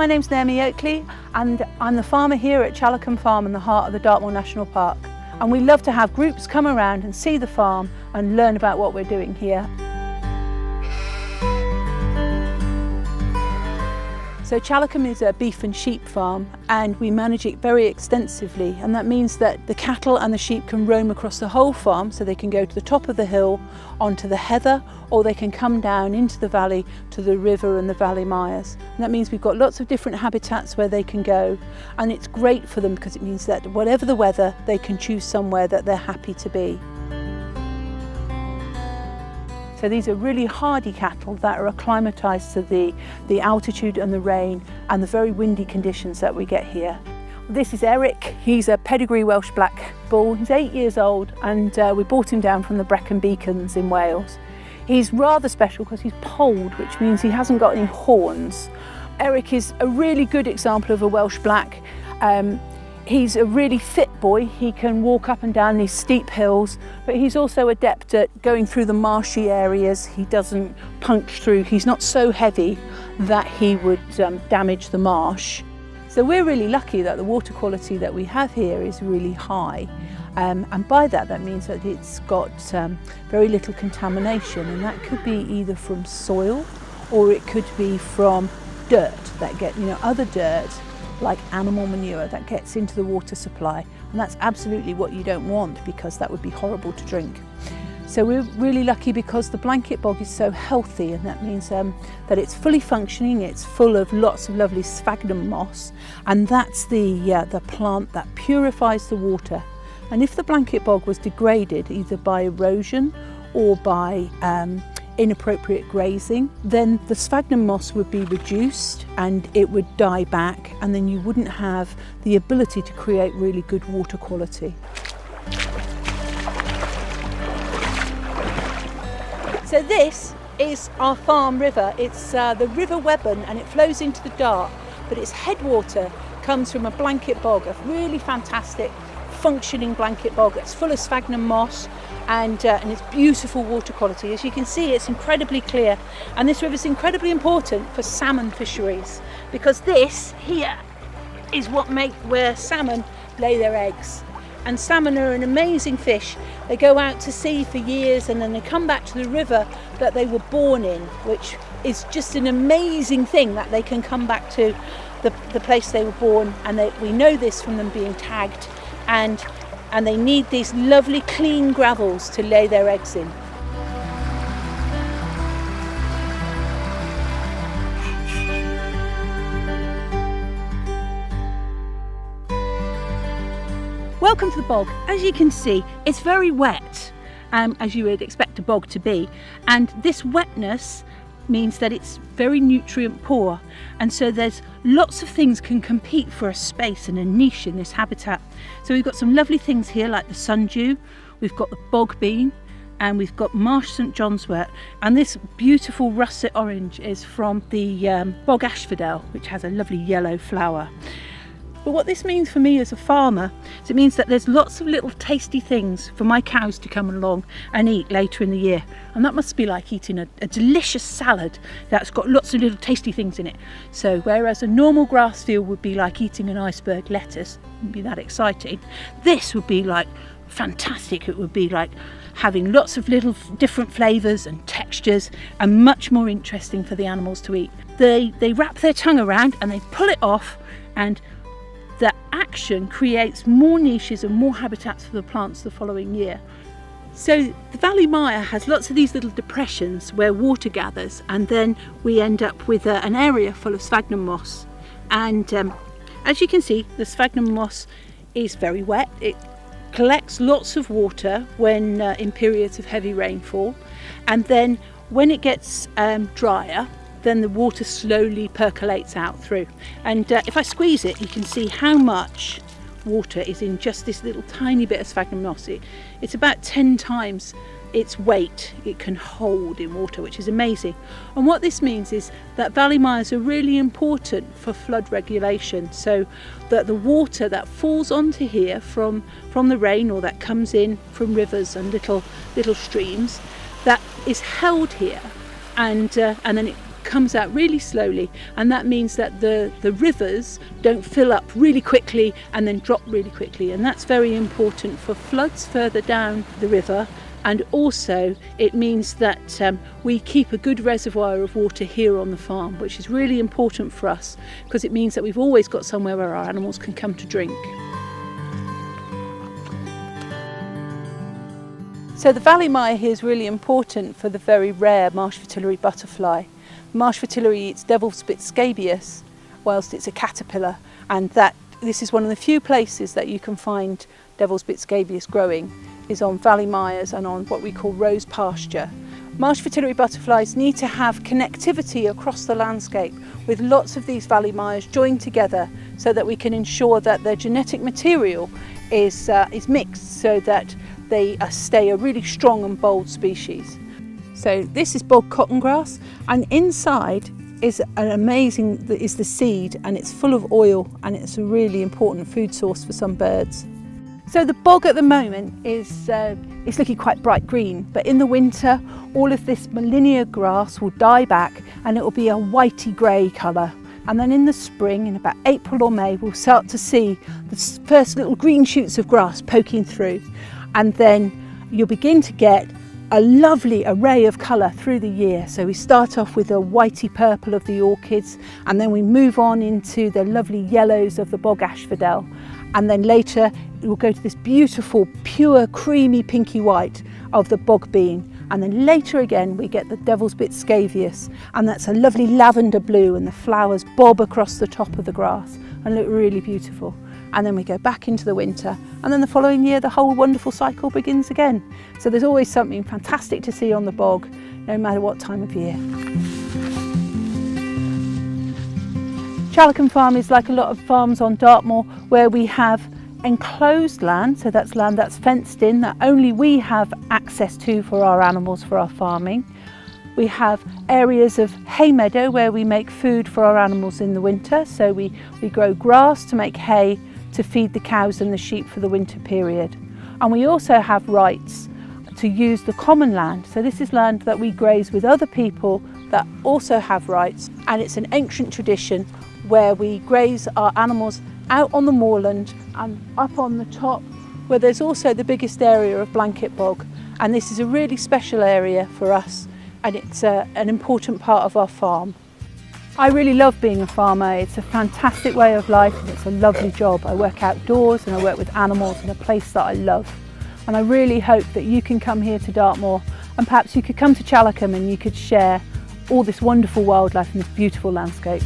my name's Naomi and I'm the farmer here at Challacombe Farm in the heart of the Dartmoor National Park. And we love to have groups come around and see the farm and learn about what we're doing here. So Challacombe is a beef and sheep farm and we manage it very extensively, and that means that the cattle and the sheep can roam across the whole farm, so they can go to the top of the hill onto the heather, or they can come down into the valley to the river and the valley mires. And that means we've got lots of different habitats where they can go, and it's great for them because it means that whatever the weather, they can choose somewhere that they're happy to be. So these are really hardy cattle that are acclimatised to the altitude and the rain and the very windy conditions that we get here. This is Eric. He's a pedigree Welsh Black bull. He's 8 years old and we brought him down from the Brecon Beacons in Wales. He's rather special because he's polled, which means he hasn't got any horns. Eric is a really good example of a Welsh Black. He's a really fit boy. He can walk up and down these steep hills, but he's also adept at going through the marshy areas. He doesn't punch through. He's not so heavy that he would damage the marsh. So we're really lucky that the water quality that we have here is really high. And by that means that it's got very little contamination, and that could be either from soil or it could be from dirt that get, other dirt, like animal manure that gets into the water supply, and that's absolutely what you don't want because that would be horrible to drink. So we're really lucky because the blanket bog is so healthy, and that means that it's fully functioning. It's full of lots of lovely sphagnum moss, and that's the plant that purifies the water. And if the blanket bog was degraded either by erosion or by inappropriate grazing, then the sphagnum moss would be reduced and it would die back, and then you wouldn't have the ability to create really good water quality. So this is our farm river. It's the River Webburn, and it flows into the Dart, but its headwater comes from a blanket bog, a really fantastic functioning blanket bog. It's full of sphagnum moss and it's beautiful water quality. As you can see, it's incredibly clear, and this river is incredibly important for salmon fisheries because this here is where salmon lay their eggs. And salmon are an amazing fish. They go out to sea for years and then they come back to the river that they were born in, which is just an amazing thing that they can come back to the place they were born, and we know this from them being tagged, and they need these lovely clean gravels to lay their eggs in. Welcome to the bog. As you can see, it's very wet, as you would expect a bog to be, and this wetness means that it's very nutrient poor, and so there's lots of things can compete for a space and a niche in this habitat. So we've got some lovely things here like the sundew, we've got the bog bean, and we've got marsh St John's wort, and this beautiful russet orange is from the bog asphodel, which has a lovely yellow flower. But what this means for me as a farmer is it means that there's lots of little tasty things for my cows to come along and eat later in the year. And that must be like eating a delicious salad that's got lots of little tasty things in it. So whereas a normal grass field would be like eating an iceberg lettuce, it wouldn't be that exciting, this would be like fantastic. It would be like having lots of little different flavours and textures, and much more interesting for the animals to eat. They wrap their tongue around and they pull it off, and the action creates more niches and more habitats for the plants the following year. So the Valley Mire has lots of these little depressions where water gathers, and then we end up with an area full of sphagnum moss. And as you can see, the sphagnum moss is very wet. It collects lots of water when in periods of heavy rainfall, and then when it gets drier, then the water slowly percolates out through. And if I squeeze it, you can see how much water is in just this little tiny bit of sphagnum moss. It's about 10 times its weight it can hold in water, which is amazing. And what this means is that valley mires are really important for flood regulation, so that the water that falls onto here from the rain, or that comes in from rivers and little streams, that is held here, and then it comes out really slowly, and that means that the rivers don't fill up really quickly and then drop really quickly, and that's very important for floods further down the river. And also it means that we keep a good reservoir of water here on the farm, which is really important for us because it means that we've always got somewhere where our animals can come to drink. So the valley mire here is really important for the very rare marsh fritillary butterfly. Marsh fritillary eats devil's spit scabious whilst it's a caterpillar, and this is one of the few places that you can find devil's spit scabious growing is on valley mires and on what we call rose pasture. Marsh fritillary butterflies need to have connectivity across the landscape with lots of these valley mires joined together so that we can ensure that their genetic material is mixed so that they stay a really strong and bold species. So this is bog cottongrass, and inside is the seed, and it's full of oil, and it's a really important food source for some birds. So the bog at the moment is looking quite bright green, but in the winter all of this linear grass will die back and it will be a whitey grey colour. And then in the spring, in about April or May, we'll start to see the first little green shoots of grass poking through, and then you'll begin to get a lovely array of colour through the year. So we start off with the whitey purple of the orchids, and then we move on into the lovely yellows of the bog asphodel, and then later we'll go to this beautiful pure creamy pinky white of the bog bean, and then later again we get the devil's bit scabious, and that's a lovely lavender blue, and the flowers bob across the top of the grass and look really beautiful. And then we go back into the winter, and then the following year the whole wonderful cycle begins again. So there's always something fantastic to see on the bog, no matter what time of year. Challacombe farm is like a lot of farms on Dartmoor, where we have enclosed land, so that's land that's fenced in, that only we have access to for our animals, for our farming. We have areas of hay meadow where we make food for our animals in the winter, so we grow grass to make hay to feed the cows and the sheep for the winter period. And we also have rights to use the common land, so this is land that we graze with other people that also have rights, and it's an ancient tradition where we graze our animals out on the moorland and up on the top where there's also the biggest area of blanket bog, and this is a really special area for us, and it's an important part of our farm. I really love being a farmer. It's a fantastic way of life and it's a lovely job. I work outdoors and I work with animals in a place that I love, and I really hope that you can come here to Dartmoor, and perhaps you could come to Challacombe and you could share all this wonderful wildlife and this beautiful landscape.